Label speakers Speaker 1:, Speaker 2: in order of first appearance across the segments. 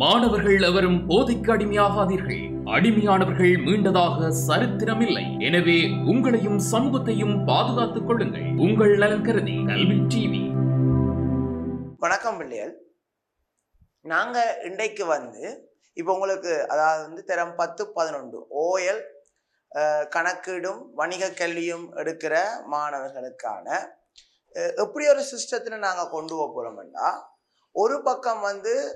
Speaker 1: மாணவர்கள் எவரும் போதைக்கு அடிமையாகாதீர்கள். அடிமையானவர்கள் மீண்டதாக சரித்திரமில்லை. எனவே உங்களையும் சமூகத்தையும் பாதுகாத்துக் கொள்ளுங்கள். உங்கள் நலன் கருதி கல்வி டிவி.
Speaker 2: வணக்கம் பிள்ளைகள். நாங்க இன்றைக்கு இப்போ உங்களுக்கு அதாவது தரம் 10, 11 ஓஎல் கணக்கீடும் வணிக கல்வியும் எடுக்கிற மாணவர்களுக்கான எப்படி ஒரு சிஸ்டத்தில் நாங்கள் கொண்டு போகிறோம்னா, ஒரு பக்கம்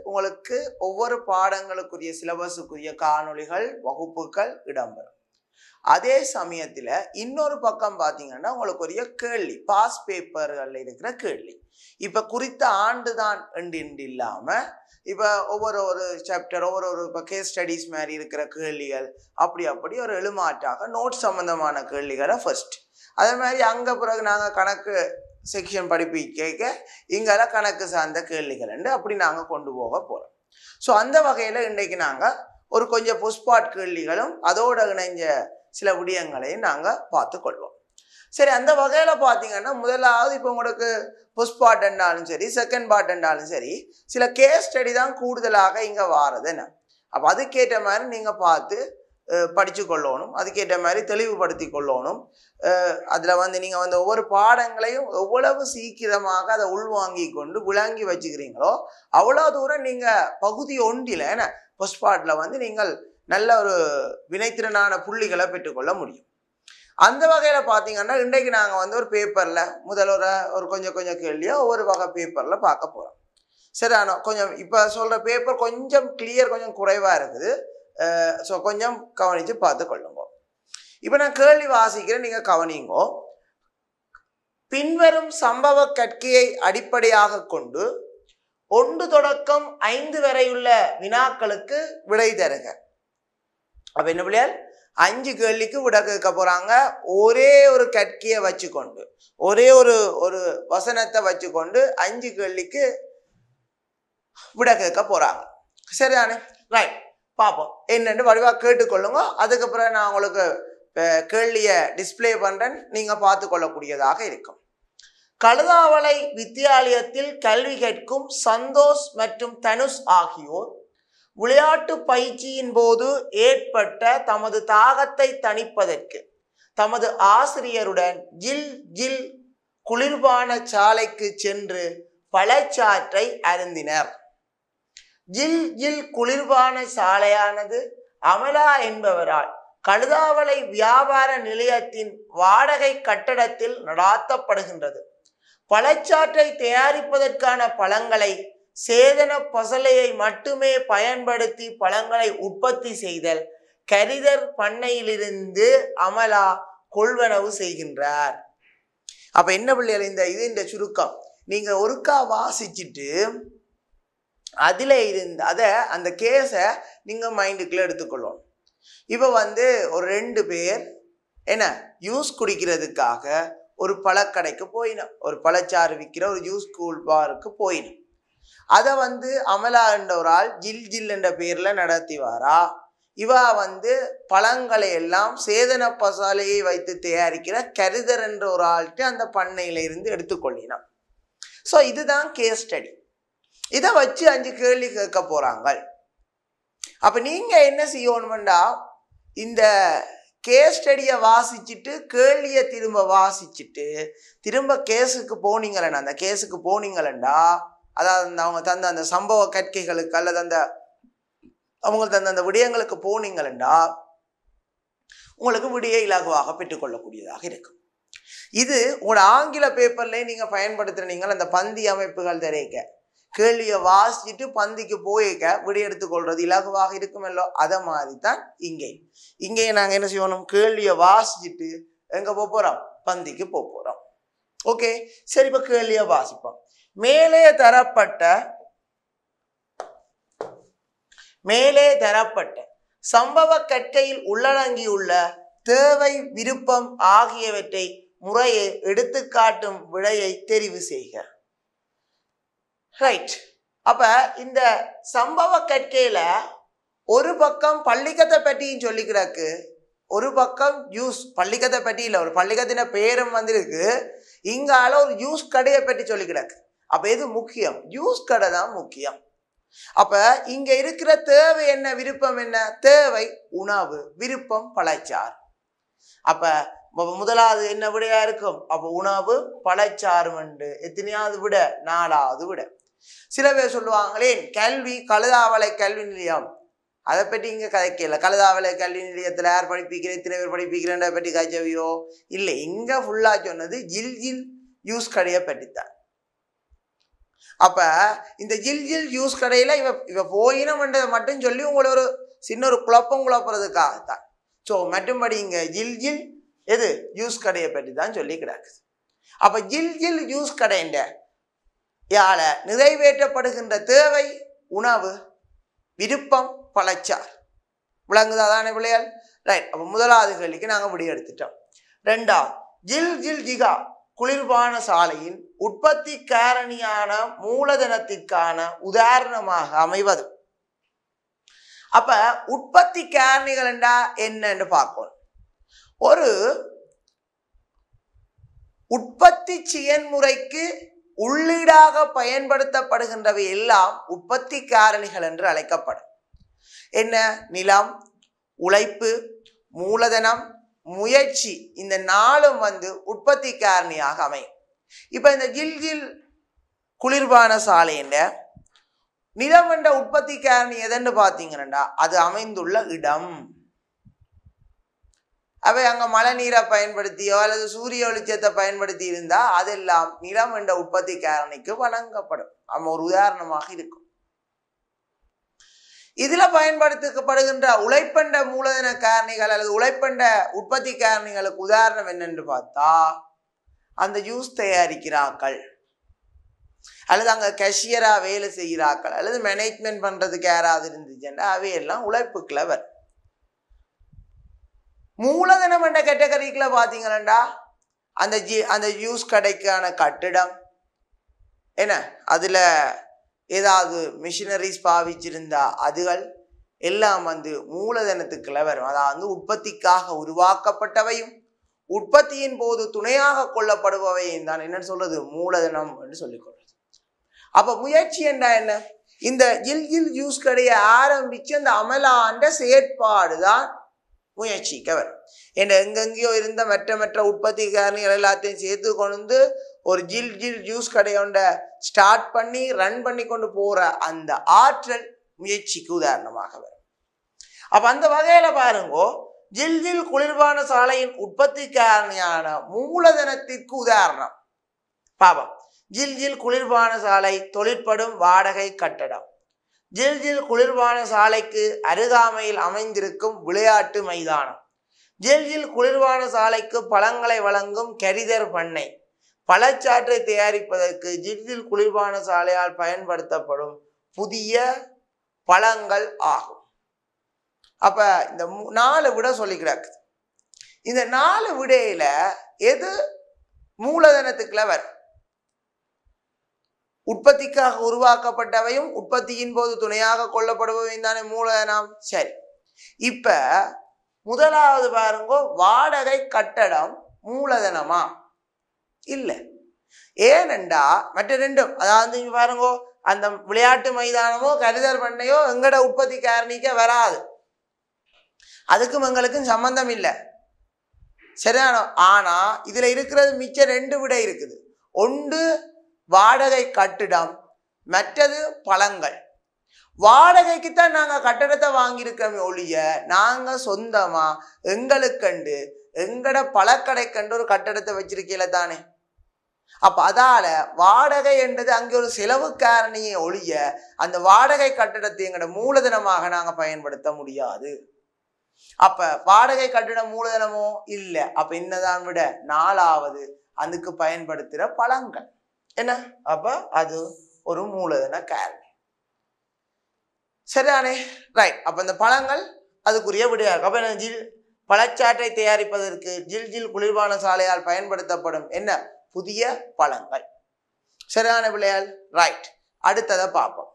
Speaker 2: உங்களுக்கு ஒவ்வொரு பாடங்களுக்குரிய சிலபஸுக்குரிய காணொளிகள் வகுப்புகள் இடம்பெறும். அதே சமயத்தில் இன்னொரு பக்கம் பார்த்தீங்கன்னா உங்களுக்கு ஒரு கேள்வி, பாஸ் பேப்பர்களில் இருக்கிற கேள்வி. இப்போ குறித்த ஆண்டு தான் என்று இல்லாமல் இப்போ ஒவ்வொரு சாப்டர் ஒவ்வொரு இப்போ கேஸ் ஸ்டடீஸ் மாதிரி இருக்கிற கேள்விகள் அப்படி ஒரு எழுமாற்றாக நோட் சம்பந்தமான கேள்விகளை ஃபர்ஸ்ட். அதே மாதிரி அங்கே பிறகு நாங்கள் கணக்கு செக்ஷன் படிப்பிக்க இங்கெல்லாம் கணக்கு சார்ந்த கேள்விகள் அப்படி நாங்கள் கொண்டு போக போகிறோம். ஸோ அந்த வகையில் இன்றைக்கு நாங்கள் ஒரு கொஞ்சம் புஷ்பாட் கேள்விகளும் அதோட இணைஞ்ச சில விடயங்களையும் நாங்கள் பார்த்து கொள்வோம். சரி, அந்த வகையில் பார்த்தீங்கன்னா முதலாவது இப்போ உங்களுக்கு ஃபர்ஸ்ட் பார்ட் என்றாலும் சரி, செகண்ட் பார்ட் என்றாலும் சரி, சில கேஸ் ஸ்டடி தான் கூடுதலாக இங்கே வாரது என்ன. அப்போ அதுக்கேற்ற மாதிரி நீங்கள் பார்த்து படித்து கொள்ளணும், அதுக்கேற்ற மாதிரி தெளிவுபடுத்தி கொள்ளணும். அதில் நீங்கள் ஒவ்வொரு பாடங்களையும் எவ்வளவு சீக்கிரமாக அதை உள்வாங்கி கொண்டு விளங்கி வச்சுக்கிறீங்களோ அவ்வளோ தூரம் நீங்கள் பகுதி ஒன்றில் என்ன ஃபர்ஸ்ட் பார்ட்டில் நீங்கள் நல்ல ஒரு வினைத்திறனான புள்ளிகளை பெற்றுக்கொள்ள முடியும். அந்த வகையில் பார்த்தீங்கன்னா இன்றைக்கு நாங்கள் ஒரு பேப்பரில் முதல் ஒரு கொஞ்சம் கேள்வியோ ஒவ்வொரு வகை பேப்பரில் பார்க்க போகிறோம். சரி, ஆனால் கொஞ்சம் இப்போ சொல்கிற பேப்பர் கொஞ்சம் கிளியர் கொஞ்சம் குறைவாக இருக்குது. ஸோ கொஞ்சம் கவனித்து பார்த்து கொள்ளுங்க. இப்போ நான் கேள்வி வாசிக்கிறேன், நீங்கள் கவனிங்கோ. பின்வரும் சம்பவ கற்கையை அடிப்படையாக கொண்டு 1 தொடக்கம் 5 வரையுள்ள வினாக்களுக்கு விடை தருக. அப்போ என்ன பிள்ளையால் 5 கேள்விக்கு விட கேட்க போறாங்க. ஒரே ஒரு கற்கையை வச்சுக்கொண்டு ஒரே ஒரு வசனத்தை வச்சுக்கொண்டு 5 கேள்விக்கு விட கேட்க போறாங்க. சரிதானே? ரைட், பார்ப்போம் என்னென்னு வடிவாக கேட்டுக்கொள்ளுங்க. அதுக்கப்புறம் நான் உங்களுக்கு கேள்வியை டிஸ்பிளே பண்றேன், நீங்க பார்த்து கொள்ளக்கூடியதாக இருக்கும். கழுதாவளை வித்தியாலயத்தில் கல்வி கற்கும் சந்தோஷ் மற்றும் தனுஷ் ஆகியோர் விளையாட்டு பயிற்சியின் போது ஏற்பட்ட தமது தாகத்தை தணிப்பதற்கு தமது ஆசிரியருடன் ஜில் ஜில் குளிர்பான சாலைக்கு சென்று பழச்சாற்றை அருந்தினர். ஜில் ஜில் குளிர்பான சாலையானது அமலா என்பவரால் கழுதாவளை வியாபார நிலையத்தின் வாடகை கட்டடத்தில் நடாத்தப்படுகின்றது. பழச்சாற்றை தயாரிப்பதற்கான பழங்களை சேதன பசலையை மட்டுமே பயன்படுத்தி பழங்களை உற்பத்தி செய்தல் கரிதர் பண்ணையிலிருந்து அமலா கொள்வனவு செய்கின்றார். அப்ப என்ன பிள்ளைகள், இந்த சுருக்கம் நீங்க ஒருக்கா வாசிச்சுட்டு அதுல இருந்து அந்த கேஸை நீங்க மைண்டுக்குள்ள எடுத்துக்கொள்ளணும். இப்ப ஒரு 2 பேர் என்ன ஜூஸ் குடிக்கிறதுக்காக ஒரு பழக்கடைக்கு போயினோம், ஒரு பழச்சாறு விற்கிற ஒரு ஜூஸ் கூல் பாருக்கு போயினோம். அதை அமலா என்ற ஒரு ஆள் ஜில் ஜில் என்ற பேர்ல நடத்தி வாரா. இவா பழங்களை எல்லாம் சேதன பசாலையை வைத்து தயாரிக்கிற கரிதர் என்ற ஒரு ஆள்கிட்ட அந்த பண்ணையில இருந்து எடுத்துக்கொள்ளினான். ஸோ இதுதான் கேஸ் ஸ்டடி. இதை வச்சு 5 கேள்வி கேட்க போறாங்க. அப்ப நீங்க என்ன செய்யணும்டா, இந்த கேஸ் ஸ்டடியை வாசிச்சுட்டு கேள்வியை திரும்ப வாசிச்சுட்டு திரும்ப கேஸுக்கு போனீங்களா, அந்த கேஸுக்கு போனீங்களா, அதாவது அவங்க தந்த அந்த சம்பவ கற்கைகளுக்கு அல்லது அவங்க தந்த அந்த விடயங்களுக்கு போனீங்களா உங்களுக்கு விடியை இலகுவாக பெற்றுக்கொள்ளக்கூடியதாக இருக்கும். இது உங்களோட ஆங்கில பேப்பர்லேயே நீங்க பயன்படுத்துறீங்க. அந்த பந்தி அமைப்புகள் தெரிவிக்க கேள்வியை வாசிச்சுட்டு பந்திக்கு போய்க்க விடை எடுத்துக்கொள்றது இலகுவாக இருக்குமல்லோ, அதை மாதிரி தான் இங்கே நாங்கள் என்ன செய்யணும், கேள்வியை வாசிச்சுட்டு எங்க போறோம், பந்திக்கு போறோம். ஓகே, சரி, இப்போ கேள்வியை வாசிப்போம். மேலே தரப்பட்ட சம்பவ கற்கையில் உள்ளடங்கியுள்ள தேவை, விருப்பம் ஆகியவற்றை முறையை எடுத்துக்காட்டும் விடையை தெரிவு செய்க. ரைட். அப்ப இந்த சம்பவ கற்கையில ஒரு பக்கம் பள்ளிக்கத்தை பற்றியும் சொல்லிக்கிறாக்கு, ஒரு பக்கம் ஜூஸ் பள்ளிக்கத்தை பற்றி இல்லை, ஒரு பள்ளிக்கத்தின பேரும் இருக்கு. இங்கால ஒரு ஜூஸ் கடையை பற்றி சொல்லிக்கிறாக்கு. அப்ப எது முக்கியம்? ஜூஸ் கடை தான் முக்கியம். அப்ப இங்க இருக்கிற தேவை என்ன, விருப்பம் என்ன? தேவை உணவு, விருப்பம் பழச்சாறு. அப்ப முதலாவது என்ன விடையா இருக்கும்? அப்ப உணவு பழச்சாறு உண்டு. எத்தனையாவது விட? 4வது விட. சில பேர் சொல்லுவாங்களே கல்வி கழுதாவளை கல்வி நிலையம், அதை பற்றி இங்க கதைக்கல. கழுதாவளை கல்வி நிலையத்துல யார் படிப்பிக்கிறேன், எத்தனை பேர் படிப்பிக்கிறேன் பற்றி கதைச்சவையோ இல்லை. இங்க ஃபுல்லா சொன்னது ஜில் ஜில் யூஸ் கடையை பற்றித்தான். அப்ப இந்த ஜில் ஜில் யூஸ் கடையில இவ போயினம்ன்றதை மட்டும் சொல்லி உங்களை ஒரு சின்ன ஒரு குழப்புறதுக்காகத்தான். ஸோ மற்றும்படி இங்க ஜில் ஜில் எது யூஸ் கடையை பற்றி தான் சொல்லி கிடக்குது. அப்ப ஜில் ஜில் யூஸ் கடைன்ற யால நிறைவேற்றப்படுகின்ற தேவை உணவு, விருப்பம் பழச்சார். விளங்குதா தானே பிள்ளைகள்? ரைட். அப்ப முதலாவது கேள்விக்கு நாங்க விடை எடுத்துட்டோம். 2வது ஜில் ஜில் ஜிகா குளிர்பான சாலையின் உற்பத்தி காரணியான மூலதனத்திற்கான உதாரணமாக அமைவது. அப்ப உற்பத்தி காரணிகள் என்றா என்னன்னு பார்க்கணும். ஒரு உற்பத்தி செயல்முறைக்கு உள்ளீடாக பயன்படுத்தப்படுகின்றவை எல்லாம் உற்பத்தி காரணிகள் என்று அழைக்கப்படும். என்ன? நிலம், உழைப்பு, மூலதனம், முயற்சி, இந்த 4ம் உற்பத்தி காரணியாக அமையும். இப்ப இந்த ஜில் ஜில் குளிர்பான சாலை என்ற நிலம் என்ற உற்பத்தி காரணி எதென்று பார்த்தீங்கன்னா அது அமைந்துள்ள இடம். அவை அங்க மழை நீரை பயன்படுத்தியோ அல்லது சூரிய வெளிச்சத்தை பயன்படுத்தி இருந்தா அதெல்லாம் நிலம் என்ற உற்பத்தி காரணிக்கு வழங்கப்படும். நம்ம ஒரு உதாரணமாக இருக்கும். இதுல பயன்படுத்தப்படுகின்ற உழைப்பண்ட மூலதன காரணிகள் அல்லது உழைப்பண்ட உற்பத்தி காரணிகளுக்கு உதாரணம் என்னென்று பார்த்தா அந்த ஜூஸ் தயாரிக்கிறார்கள், அல்லது அங்க கேஷியரா வேலை செய்கிறார்கள், அல்லது மேனேஜ்மெண்ட் பண்றதுக்கு யாராவது இருந்துச்சுன்னா அவையெல்லாம் உழைப்புக்குள்ள வரும். மூலதனம் என்ற கேட்டகரிக்குள்ள பாத்தீங்கன்னா அந்த ஜூஸ் கடைக்கான கட்டிடம் என்ன, அதுல ஏதாவது மிஷினரிஸ் பாவிச்சிருந்தா அதுகள் எல்லாம் மூலதனத்துக்குள்ள வரும். அதாவது உற்பத்திக்காக உருவாக்கப்பட்டவையும் உற்பத்தியின் போது துணையாக கொள்ளப்படுபவையும் தான் என்னன்னு சொல்றது மூலதனம் என்று சொல்லிக் கொள்றது. அப்ப முயற்சி என்றா என்ன? இந்த ஜில் ஜில் ஜூஸ் கடையை ஆரம்பிச்சு அந்த அமலாண்ட செயற்பாடுதான் முயற்சிக்க வரும். என்ன எங்கெங்கயோ இருந்த மற்ற உற்பத்தி காரணிகள் எல்லாத்தையும் சேர்த்து கொண்டு ஒரு ஜில் ஜில் ஜூஸ் கடையோண்ட ஸ்டார்ட் பண்ணி ரன் பண்ணி கொண்டு போற அந்த ஆற்றல் முயற்சிக்கு உதாரணமாக வரும். அப்ப அந்த வகையில பாருங்க, ஜில் ஜில் குளிர்பான சாலையின் உற்பத்தி காரணியான மூலதனத்திற்கு உதாரணம் பாபம். ஜில் ஜில் குளிர்பான சாலை தொழிற்படும் வாடகை கட்டடம். ஜில் ஜில் குளிர்பான சாலைக்கு அருகாமையில் அமைந்திருக்கும் விளையாட்டு மைதானம். ஜில் ஜில் குளிர்பான சாலைக்கு பழங்களை வழங்கும் கரிதர் பண்ணை. பழச்சாற்றை தயாரிப்பதற்கு ஜில் ஜில் குளிர்பான சாலையால் பயன்படுத்தப்படும் புதிய பழங்கள் ஆகும். அப்ப இந்த 4 விட சொல்லி கிடக்குது. இந்த 4 விடையில எது மூலதனத்துக்குள்ள வரும்? உற்பத்திக்காக உருவாக்கப்பட்டவையும் உற்பத்தியின் போது துணையாக கொள்ளப்படுபவையும் தானே மூலதனம். சரி, இப்ப முதலாவது பாருங்க, வாடகை கட்டடம் மூலதனமா? இல்ல. ஏனென்றா மற்ற ரெண்டும், அதாவது பாருங்க, அந்த விளையாட்டு மைதானமோ கரிதல் பண்ணையோ எங்கட உற்பத்தி காரணிக்க வராது, அதுக்கும் எங்களுக்கும் சம்பந்தம் இல்லை. சரிதானோ? ஆனா இதுல இருக்கிறது மிச்சம் 2 விடை இருக்குது. ஒன்று வாடகை கட்டிடம், மற்றது பழங்கள். வாடகைக்குத்தான் நாங்க கட்டடத்தை வாங்கியிருக்கோமே ஒழிய நாங்க சொந்தமா எங்களுக்கண்டு எங்கட பழக்கடை கண்டு ஒரு கட்டடத்தை வச்சிருக்கீல தானே. அப்ப அதால வாடகை என்றது அங்கே ஒரு செலவு காரணியை ஒழிய அந்த வாடகை கட்டடத்தை எங்கட மூலதனமாக நாங்க பயன்படுத்த முடியாது. அப்ப வாடகை கட்டிடம் மூலதனமோ இல்லை. அப்ப என்னதான் விட 4வது அதுக்கு பயன்படுத்துற பழங்கள் என்ன, அப்ப அது ஒரு மூலதன காரணி. சரிதானே? ரைட். அப்ப இந்த பழங்கள் அதுக்குரிய விடையா இருக்கு. அப்ப ஜில் பழச்சாற்றை தயாரிப்பதற்கு ஜில் ஜில் குளிர்பான சாலையால் பயன்படுத்தப்படும் என்ன புதிய பழங்கள். சரிதான பிள்ளையால்? ரைட். அடுத்ததை பார்ப்போம்.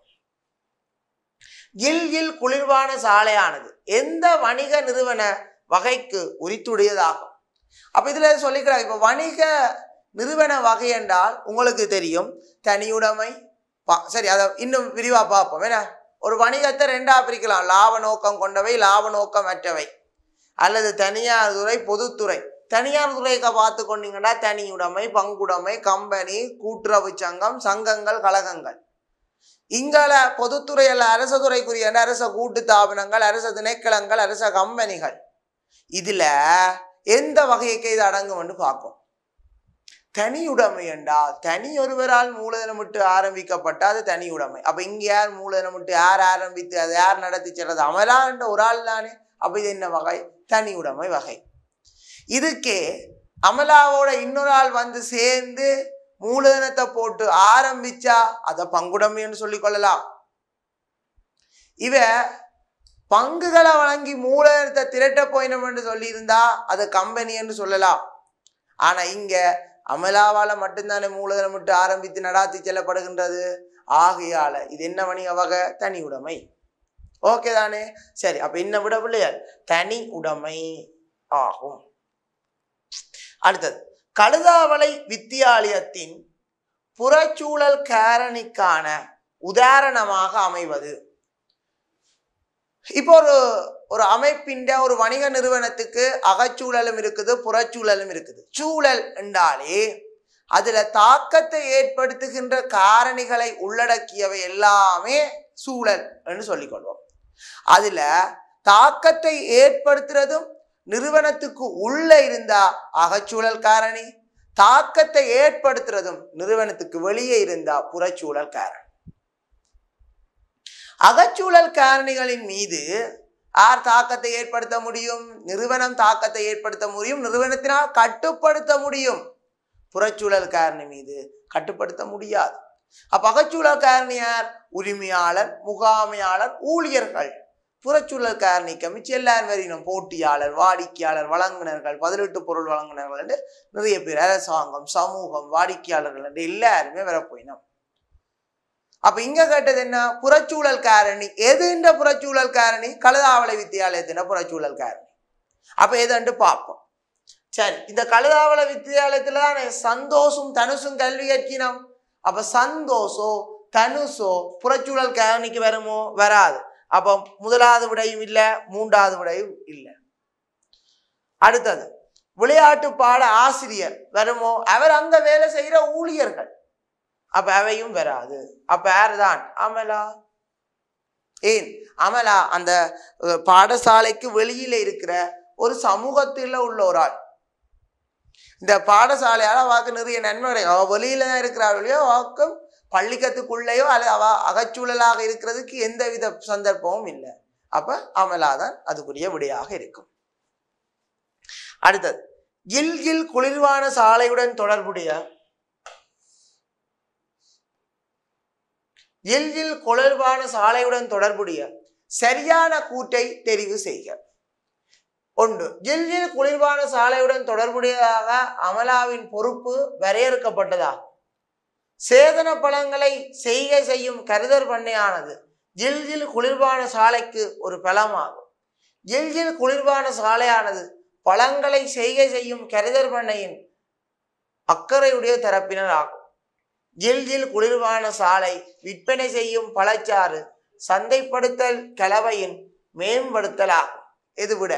Speaker 2: ஜில் ஜில் குளிர்பான சாலையானது எந்த வணிக நிறுவன வகைக்கு உரித்துடையதாகும்? அப்ப இதுல சொல்லிக்கிறாங்க. இப்ப வணிக நிறுவன வகை என்றால் உங்களுக்கு தெரியும், தனியுடைமை. சரி, அதை இன்னும் விரிவா பார்ப்போம். என்ன ஒரு வணிகத்தை ரெண்டா பிரிக்கலாம். லாப நோக்கம் கொண்டவை, லாப நோக்கமற்றவை, அல்லது தனியார் துறை, பொதுத்துறை. தனியார் துறையை பார்த்து கொண்டீங்கன்னா தனியுடைமை, பங்குடைமை, கம்பெனி, கூட்டுறவு சங்கம், சங்கங்கள், கழகங்கள். இங்கால பொதுத்துறை அல்ல அரச துறைக்குரிய அரச கூட்டு தாபனங்கள், அரச திணைக்களங்கள், அரச கம்பெனிகள். இதுல எந்த வகைக்கு இது அடங்கும் என்று பார்க்கும். தனியுடைமை என்றால் தனி ஒருவரால் மூலதனமிட்டு ஆரம்பிக்கப்பட்ட அது தனியுடைமை. அப்ப இங்க யார் மூலதனமிட்டு யார் ஆரம்பித்து அதை யார் நடத்தி செல்றது? அமலா என்ற ஒரு ஆள் தானே. அப்ப இது என்ன வகை? தனியுடைமை வகை. இதுக்கே அமலாவோட இன்னொரு ஆள் வந்து சேர்ந்து மூலதனத்தை போட்டு ஆரம்பிச்சா அத பங்குடைமைன்னு சொல்லிக் கொள்ளலாம். இவ பங்குகளை வழங்கி மூலதனத்தை திரட்ட போயினோம் என்று சொல்லி இருந்தா அது கம்பெனி என்று சொல்லலாம். ஆனா இங்க அமலாவால மட்டும்தானே மூலதனம் விட்டு ஆரம்பித்து நடாத்தி செல்லப்படுகின்றது. ஆகையால இது என்ன வணிக வகை? தனி உடைமை. ஓகே தானே? சரி, அப்ப என்ன விட பிள்ளையார் தனி உடைமை ஆகும். அடுத்தது கழுதாவளை வித்தியாலயத்தின் புறச்சூழல் காரணிக்கான உதாரணமாக அமைவது. இப்போ ஒரு அமைப்பின் ஒரு வணிக நிறுவனத்துக்கு அகச்சூழலும் இருக்குது, புறச்சூழலும் இருக்குது. சூழல் என்றாலே அதுல தாக்கத்தை ஏற்படுத்துகின்ற காரணிகளை உள்ளடக்கியவை எல்லாமே சூழல் என்று சொல்லிக் கொள்வோம். அதுல தாக்கத்தை ஏற்படுத்துறதும் நிறுவனத்துக்கு உள்ள இருந்தா அகச்சூழல் காரணி, தாக்கத்தை ஏற்படுத்துறதும் நிறுவனத்துக்கு வெளியே இருந்தா புறச்சூழல் காரணி. அகச்சூழல் காரணிகளின் மீது யார் தாக்கத்தை ஏற்படுத்த முடியும்? நிறுவனம் தாக்கத்தை ஏற்படுத்த முடியும், நிறுவனத்தினால் கட்டுப்படுத்த முடியும். புறச்சூழல் காரணி மீது கட்டுப்படுத்த முடியாது. அப்ப அகச்சூழல் காரணி யார்? உரிமையாளர், முகாமையாளர், ஊழியர்கள். புறச்சூழல் காரணிக்கு மிச்சம் எல்லாரும் வரையினும் போட்டியாளர், வாடிக்கையாளர், வழங்குனர்கள், பதிலீட்டு பொருள் வழங்குனர்கள் என்று நிறைய பேர், அரசாங்கம், சமூகம், வாடிக்கையாளர்கள் என்று எல்லாருமே வரப்போயினோம். அப்ப இங்க கேட்டது என்ன? புறச்சூழல் காரணி. எது இந்த புறச்சூழல் காரணி? கழுதாவளை வித்தியாலயத்தின புறச்சூழல் காரணி. அப்ப எதுன்னு பார்ப்போம். சரி, இந்த கழுதாவளை வித்தியாலயத்துல தானே சந்தோஷும் தனுசும் கல்வி கற்கினோம். அப்ப சந்தோஷோ தனுஷோ புறச்சூழல் காரணிக்கு வருமோ? வராது. அப்ப முதலாவது விடையும் இல்லை, மூன்றாவது விடையும் இல்லை. அடுத்தது விளையாட்டு பாட ஆசிரியர் வருமோ? அவர் அங்க வேலை செய்யற ஊழியர்கள். அப்ப அவையும் வராது. அப்ப யாருதான்? அமலா. ஏன் அமலா அந்த பாடசாலைக்கு வெளியில இருக்கிற ஒரு சமூகத்தில் உள்ள ஒரு ஆள். இந்த பாடசாலையால வாக்கு நிறைய நன்மை. அவ வெளியில தான் இருக்கிறார்களோ, வாக்கும் பள்ளிக்கத்துக்குள்ளேயோ அல்லது அவ அகச்சூழலாக இருக்கிறதுக்கு எந்தவித சந்தர்ப்பமும் இல்லை. அப்ப அமலாதான் அதுக்குரிய விடையாக இருக்கும். அடுத்தது கில்கில் குளிர்வான சாலையுடன் தொடர்புடைய எல்கில் குளிர்வான சாலையுடன் தொடர்புடைய சரியான கூற்றை தெரிவு செய்க. ஒன்று, எல்கில் குளிர்வான சாலையுடன் தொடர்புடையதாக அமலாவின் பொறுப்பு வரையறுக்கப்பட்டதா? சேதன பழங்களை செய்கை செய்யும் கருதர் பண்ணையானது எல்கில் குளிர்வான சாலைக்கு ஒரு பலமாகும். எல்கில் குளிர்வான சாலையானது பழங்களை செய்கை செய்யும் கருதர் பண்ணையின் அக்கறையுடைய தரப்பினர் ஆகும். எல்கில் குளிர்வான சாலை விற்பனை செய்யும் பழச்சாறு சந்தைப்படுத்தல் கலவையின் மேம்படுத்தலாகும். எது விட?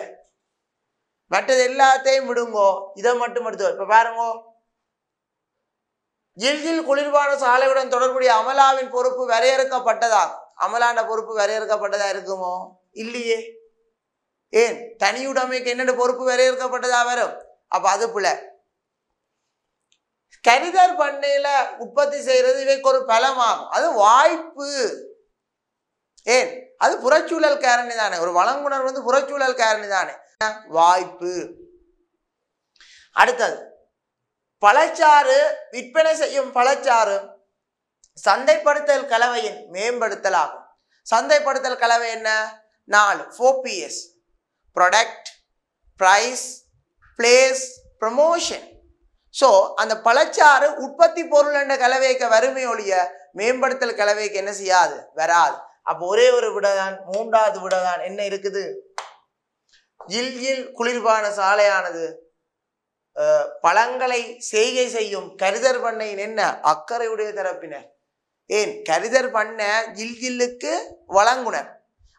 Speaker 2: மற்றது எல்லாத்தையும் விடுங்கோ, இதை மட்டும் எடுத்து. இப்ப பாருங்கோ, எல்கில் குளிர்வான சாலையுடன் தொடர்புடைய அமலாவின் பொறுப்பு வரையறுக்கப்பட்டதாகும். அமலாண்ட பொறுப்பு வரையறுக்கப்பட்டதா இருக்குமோ? இல்லையே. ஏன்? தனியுடைமைக்கு என்னென்ன பொறுப்பு வரையறுக்கப்பட்டதா வரும்? அப்ப அது புல. கரிதர் பண்ணையில உற்பத்தி செய்யறது இவைக்கு ஒரு பலமாகும். அது வாய்ப்பு. ஏன்? அது புறச்சூழல் காரணி தானே. ஒரு வழங்குனர் வந்து புறச்சூழல் காரணி தானே, வாய்ப்பு. அடுத்தது பழச்சாறு விற்பனை செய்யும் பழச்சாறு சந்தைப்படுத்தல் கலவையின் மேம்படுத்தலாகும். சந்தைப்படுத்தல் கலவை என்ன? 4 4Ps: product, price, place, promotion. So அந்த பழச்சாறு உற்பத்தி பொருள் என்ற கலவைக்கு வறுமை ஒழிய மேம்படுத்தல் கலவைக்கு என்ன செய்யாது? வராது. அப்போ ஒரே ஒரு விடதான், மூன்றாவது விடதான் என்ன இருக்குது? எல்கில் குளிர்பான சாலையானது பழங்களை செய்கை செய்யும் கருதர் பண்ணையின் என்ன? அக்கறையுடைய தரப்பினர். ஏன் கரிதர் பண்ண ஜில்லுக்கு வழங்குனர்.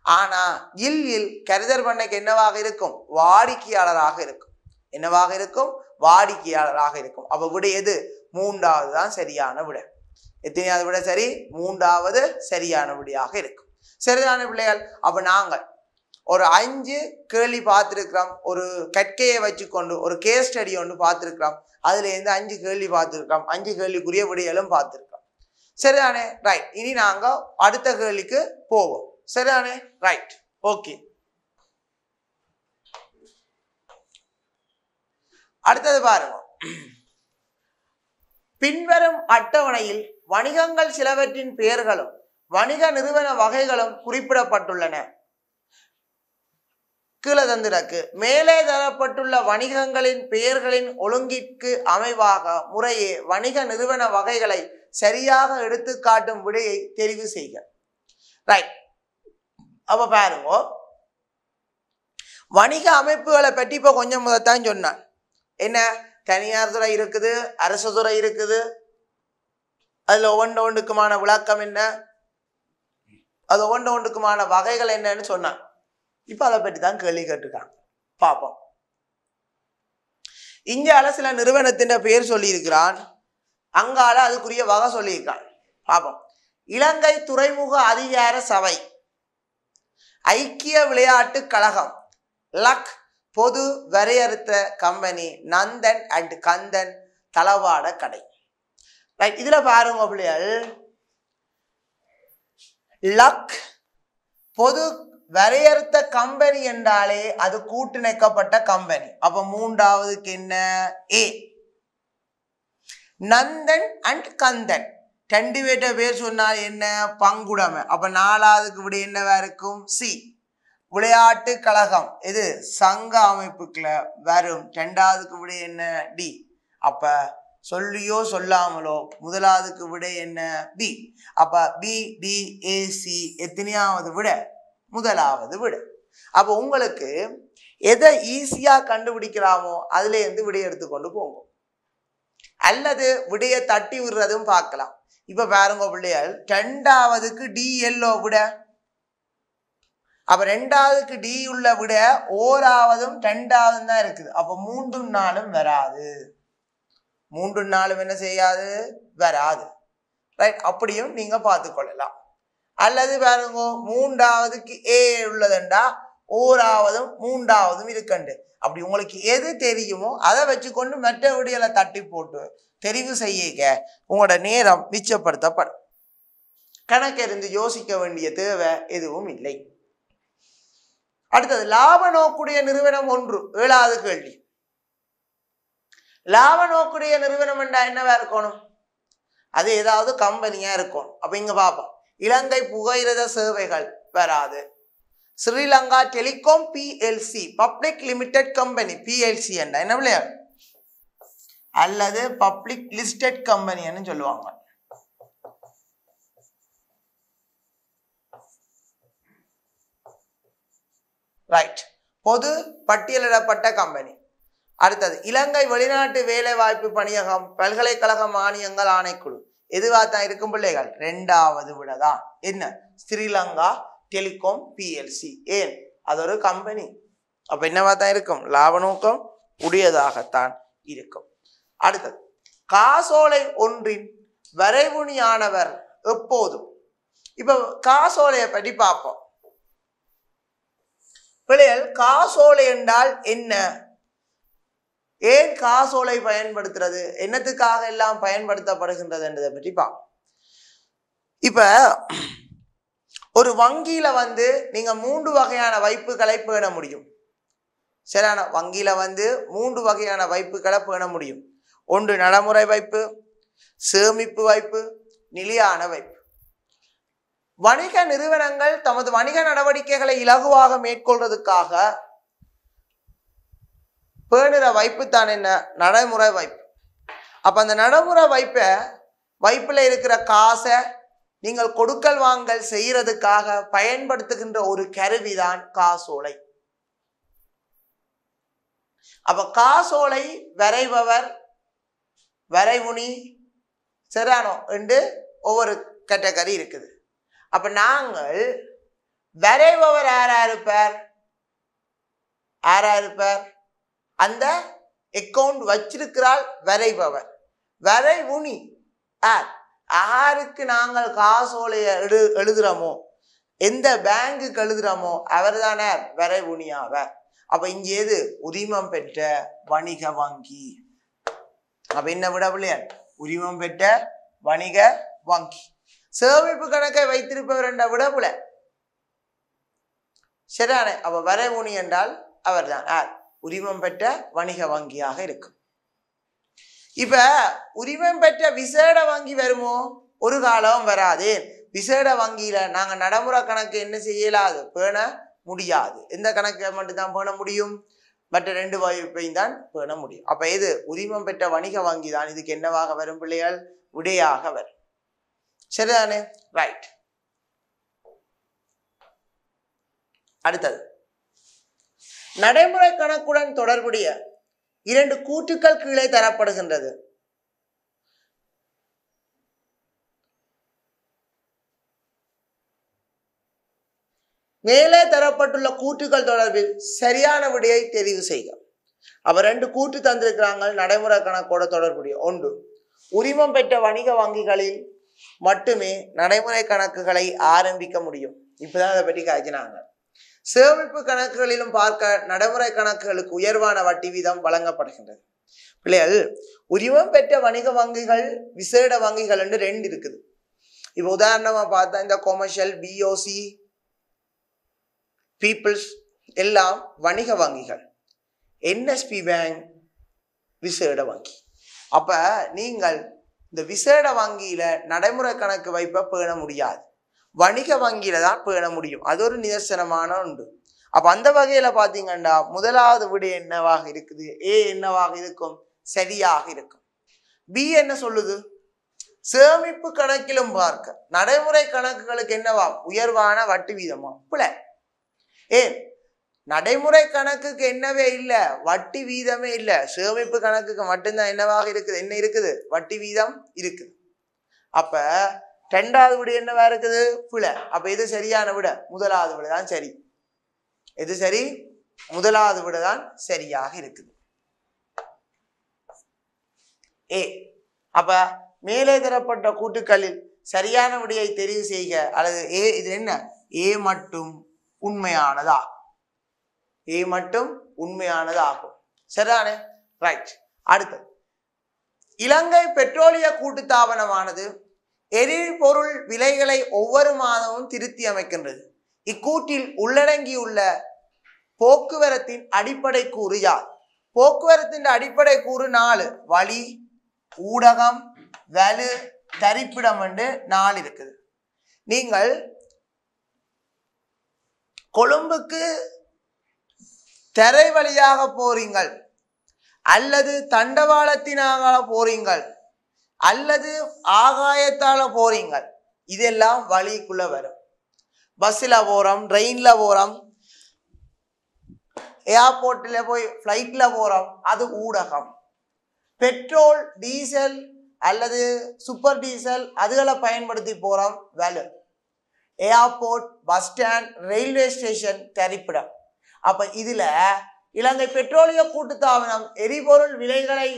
Speaker 2: ஆனா ஜில் கரிதர் பண்ணக்கு என்னவாக இருக்கும்? வாடிக்கையாளராக இருக்கும். என்னவாக இருக்கும்? வாடிக்கையாளராக இருக்கும். அப்ப விட எது? மூன்றாவது தான் சரியான விட. எத்தனையாவது விட சரி? மூன்றாவது சரியான விடையாக இருக்கும். சரிதான பிள்ளைகள்? அப்ப நாங்கள் ஒரு 5 கேள்வி பார்த்திருக்கிறோம். ஒரு கற்கையை வச்சுக்கொண்டு ஒரு கேஸ் ஸ்டடி ஒன்று பார்த்திருக்கிறோம். அதுல இருந்து 5 கேள்வி பார்த்திருக்கிறோம். 5 கேள்விக்குரிய விடைகளும் பார்த்திருக்கிறோம். சரிதானே? ரைட். இனி நாங்க அடுத்த கேள்விக்கு போவோம். சரிதானே? ரைட். ஓகே. அடுத்தது பாருங்க. பின்வரும் அட்டவணையில் வணிகங்கள் சிலவற்றின் பெயர்களும் வணிக நிறுவன வகைகளும் குறிப்பிடப்பட்டுள்ளன. கீழே தந்திருக்கு. மேலே தரப்பட்டுள்ள வணிகங்களின் பெயர்களின் ஒழுங்கிற்கு அமைவாக முறையே வணிக நிறுவன வகைகளை சரியாக எடுத்துக்காட்டும் விடையை தெரிவு செய்க. ரைட். அப்ப பாருங்க, வணிக அமைப்புகளை பற்றி இப்ப கொஞ்சம் முதத்தான் சொன்னான். என்ன? தனியார் துறை இருக்குது, அரசு துறை இருக்குது. அதுல ஒவ்வொன்றுக்குமான விளக்கம் என்ன, அது ஒவ்வொன்றுக்குமான வகைகள் என்னன்னு சொன்னான். இப்ப அதை பற்றி தான் கேள்வி கேட்டிருக்காங்க. பார்ப்போம். இந்தியால சில நிறுவனத்தின் பெயர் சொல்லி இருக்கிறான், அங்கால அதுக்குரிய வகை சொல்லியிருக்கான். பார்ப்போம். இலங்கை துறைமுக அதிகார சபை, ஐக்கிய விளையாட்டு கழகம், லக் பொது வரையறுத்த கம்பெனி, நந்தன் அண்ட் கந்தன் தளவாட கடை. ரைட். இதுல பாருங்க பிள்ளைகள், லக் பொது வரையறுத்த கம்பெனி என்றாலே அது கூட்டிணைக்கப்பட்ட கம்பெனி. அப்ப மூன்றாவதுக்கு என்ன? ஏ. நந்தன் அண்ட் கந்தன் 2 பேர்ட்ட பேர் சொன்னால் என்ன? பங்குடைமை. அப்ப நாலாவதுக்கு விட என்னவா இருக்கும்? சி. விளையாட்டு கழகம் இது சங்க அமைப்புக்குள்ள வரும். 2வதுக்கு விட என்ன? டி. அப்ப சொல்லியோ சொல்லாமலோ முதலாவதுக்கு விட என்ன? பி. அப்ப பி டி ஏ சி எத்தனையாவது விட? முதலாவது விட. அப்ப உங்களுக்கு எதை ஈஸியா கண்டுபிடிக்கலாமோ அதுல இருந்து விடைய எடுத்துக்கொண்டு போங்க, அல்லது விடைய தட்டி விடுறதும் பார்க்கலாம். இப்ப பாருங்க பிள்ளைகள், 2வதுக்கு டி எல்லோ விட. அப்ப 2வதுக்கு டி உள்ள விட 1வதும் 2வதும் தான் இருக்குது. அப்ப 3ம் 4ம் வராது. 3ம் 4ம் என்ன செய்யாது? வராது. ரைட். அப்படியும் நீங்க பார்த்துக்கொள்ளலாம். அல்லது பாருங்க, 3வதுக்கு ஏ உள்ளதுண்டா 1வதும் 3வதும் இருக்கண்டு. அப்படி உங்களுக்கு எது தெரியுமோ அதை வச்சுக்கொண்டு மற்ற விடியலை தட்டி போட்டு தெரிவு செய்ய உங்களோட நேரம் மிச்சப்படுத்தப்படும். கணக்கெறிந்து யோசிக்க வேண்டிய தேவை எதுவும் இல்லை. அடுத்தது, லாப நோக்குடைய நிறுவனம் 1. 7வது கேள்வி. லாப நோக்குடைய நிறுவனம் என்றா என்னவா இருக்கணும்? அது ஏதாவது கம்பெனியா இருக்கும். அப்ப இங்க பார்ப்போம். இலங்கை புகையிரத சேவைகள் வராது. Sri Lanka telecom PLC public limited company, PLC என்றா என்ன பிள்ளையா? அல்லது பப்ளிக் லிஸ்டட் கம்பெனின்னு சொல்லுவாங்க. ரைட். பொது பட்டியலிடப்பட்ட கம்பெனி. அடுத்தது, இலங்கை வெளிநாட்டு வேலை வாய்ப்பு பணியகம் பல்கலைக்கழக மானியங்கள் ஆணைக்குழு. எதுவா தான் இருக்கும் பிள்ளைகள்? 2வது விடதான். என்ன? Sri Lanka telecom PLC. ஏன்? அது ஒரு கம்பெனி. அப்ப என்னவா தான் இருக்கும்? லாப நோக்கம் உடையதாகத்தான் இருக்கும். அடுத்தது, காசோலை ஒன்றின் வரைவுணியானவர் எப்போதும். இப்ப காசோலையை பற்றி பார்ப்போம். பிள்ளைகள், காசோலை என்றால் என்ன? ஏன் காசோலை பயன்படுத்துறது? என்னத்துக்காக எல்லாம் பயன்படுத்தப்படுகின்றது என்றதை பற்றி பார்ப்போம். இப்ப ஒரு வங்கியில நீங்க 3 வகையான வைப்புகளை பேண முடியும். சரியான? வங்கியில 3 வகையான வைப்புகளை பேண முடியும். ஒன்று நடைமுறை வைப்பு, சேமிப்பு வைப்பு, நிலையான வைப்பு. வணிக நிறுவனங்கள் தமது வணிக நடவடிக்கைகளை இலகுவாக மேற்கொள்றதுக்காக பேணுற வைப்பு தான் என்ன? நடைமுறை வைப்பு. அப்ப அந்த நடைமுறை வைப்புல இருக்கிற காசை நீங்கள் கொடுக்கல் வாங்கல் செய்யறதுக்காக பயன்படுத்துகின்ற ஒரு கருவிதான் காசோலை. அப்ப காசோலை வரைபவர், வரைவுணி, சரியானோ என்று ஒவ்வொரு கேட்டகரி இருக்குது. அப்ப நாங்கள் வரைபவர் யாரா இருப்பார்? அந்த அக்கவுண்ட் வச்சிருக்கிறாள் வரைபவர். வரைவுணி யாருக்கு நாங்கள் காசோலைய எழுதுறோமோ, எந்த பேங்குக்கு எழுதுறோமோ அவர் தானே வரைவுணியாவர். அப்ப இங்க எது? உரிமம் பெற்ற வணிக வங்கி. அப்ப என்ன விட பிள்ளையார்? உரிமம் பெற்ற வணிக வங்கி. சேமிப்பு கணக்கை வைத்திருப்பவர் என்ற விட புல சரிதானே. அப்ப வரைவுணி என்றால் அவர் தான் உரிமம் பெற்ற வணிக வங்கியாக இருக்கும். இப்ப உரிமம் பெற்ற விசேட வங்கி வருமோ? ஒரு காலம் வராது. விசேட வங்கியில நாங்க நடைமுறை கணக்கு என்ன செய்யலாது, பேண முடியாது. எந்த கணக்கை மட்டும்தான் பேண முடியும்? மற்ற 2 வகுப்பையும் தான் பேண முடியும். அப்ப இது உரிமம் பெற்ற வணிக வங்கி தான் இதுக்கு என்னவாக வரும் பிள்ளைகள்? விடையாக வரும். சரிதானே? ரைட். அடுத்தது நடைமுறை கணக்குடன் தொடர்புடைய 2 கூற்றுக்கள் கீழே தரப்படுகின்றது. மேலே தரப்பட்டுள்ள கூற்றுக்கள் தொடர்பில் சரியான விடையை தெரிவு செய்க. அப்ப 2 கூற்று தந்திருக்கிறாங்க நடைமுறை கணக்கோட தொடர்புடைய. ஒன்று, உரிமம் பெற்ற வணிக வங்கிகளில் மட்டுமே நடைமுறை கணக்குகளை ஆரம்பிக்க முடியும். இப்பதான் அதை பற்றி காய்ச்சினாங்க. சேமிப்பு கணக்குகளிலும் பார்க்க நடைமுறை கணக்குகளுக்கு உயர்வான வட்டி வீதம் வழங்கப்படுகின்றது. பிள்ளைகள், உரிமம் பெற்ற வணிக வங்கிகள் விசேட வங்கிகள் என்று 2 இருக்குது. இப்ப உதாரணமா பார்த்தா இந்த கொமர்ஷியல், பிஓசி, பீப்புள்ஸ் எல்லாம் வணிக வங்கிகள். என்எஸ்பி பேங்க் விசேட வங்கி. அப்ப நீங்கள் இந்த விசேட வங்கியில நடைமுறை கணக்கு வைப்ப பேண முடியாது, வணிக வங்கியில தான் பேண முடியும். அது ஒரு நிதர்சனமான ஒன்று. அப்ப அந்த வகையில பாத்தீங்கன்னா முதலாவது விடை என்னவாக இருக்குது? ஏ என்னவாக இருக்கும்? சரியாக இருக்கும். பி என்ன சொல்லுது? சேமிப்பு கணக்கிலும் பார்க்க நடைமுறை கணக்குகளுக்கு என்னவா? உயர்வான வட்டி வீதமா? பிள்ளை, ஏன் நடைமுறை கணக்குக்கு என்னவே இல்லை, வட்டி வீதமே இல்லை. சேமிப்பு கணக்குக்கு மட்டும்தான் என்னவாக இருக்குது? என்ன இருக்குது? வட்டி வீதம் இருக்குது. அப்ப 2வது விட என்னவா இருக்குது? பிழை. அப்ப இது சரியான விட முதலாவது விட தான் சரி. எது சரி? முதலாவது விட தான் சரியாக இருக்குது. ஏ. அப்ப மேலே தரப்பட்ட கூட்டுக்களில் சரியான விடையை தெரிவு செய்க. அல்லது ஏ இது என்ன? ஏ மட்டும் உண்மையானதா? ஏ மட்டும் உண்மையானதாகும். சரிதானே? ரைட். அடுத்தது, இலங்கை பெட்ரோலிய கூட்டுத்தாபனமானது எரிபொருள் விலைகளை ஒவ்வொரு மாதமும் திருத்தி அமைக்கின்றது. இக்கூட்டில் உள்ளடங்கியுள்ள போக்குவரத்தின் அடிப்படை கூறு யார்? போக்குவரத்தின் அடிப்படை கூறு 4. வழி, ஊடகம், வலு, தரிப்பிடம் என்று 4 இருக்குது. நீங்கள் கொழும்புக்கு தரை வழியாக போறீங்கள், அல்லது தண்டவாளத்தினாக போறீங்கள், அல்லது ஆகாயத்தால போறீங்கள், இதெல்லாம் வழிக்குள்ள வரும். பஸ்ல போறோம், ட்ரெயின்ல போறோம், ஏர்போர்ட்ல போய் ஃப்ளைட்ல போறோம், அது ஊடகம். பெட்ரோல், டீசல் அல்லது சூப்பர் டீசல் அதுகளை பயன்படுத்தி போறோம், வலு. Airport, bus stand, railway station, தரிப்பிடம். அப்ப இதுல இலங்கை பெட்ரோலிய கூட்டுத்தாபனம் எரிபொருள் விலைகளை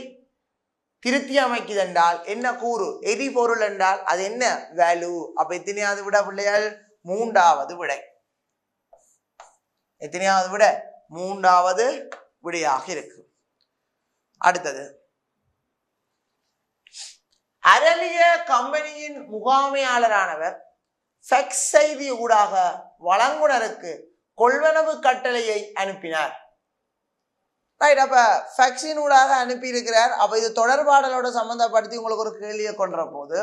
Speaker 2: திருத்தி அமைக்குது என்றால் என்ன கூறு? எரிபொருள் என்றால் அது என்ன? வேல்யூ. அப்ப எத்தனையாவது விட பிள்ளைகள்? 3வது விடை. எத்தனையாவது விட? 3வது விடையாக இருக்கு. அடுத்தது, அரளிய கம்பெனியின் முகாமையாளரானவர் ஃபெக்ஸ் செய்தி ஊடாக வழங்குனருக்கு கொள்வனவு கட்டளையை அனுப்பினார். ரைட். அப்ப ஃபெக்ஸின் ஊடாக அனுப்பி இருக்கிறார். அப்ப இது தொடர்பாடலோட சம்பந்தப்படுத்தி உங்களுக்கு ஒரு கேள்வியை கொண்ட போது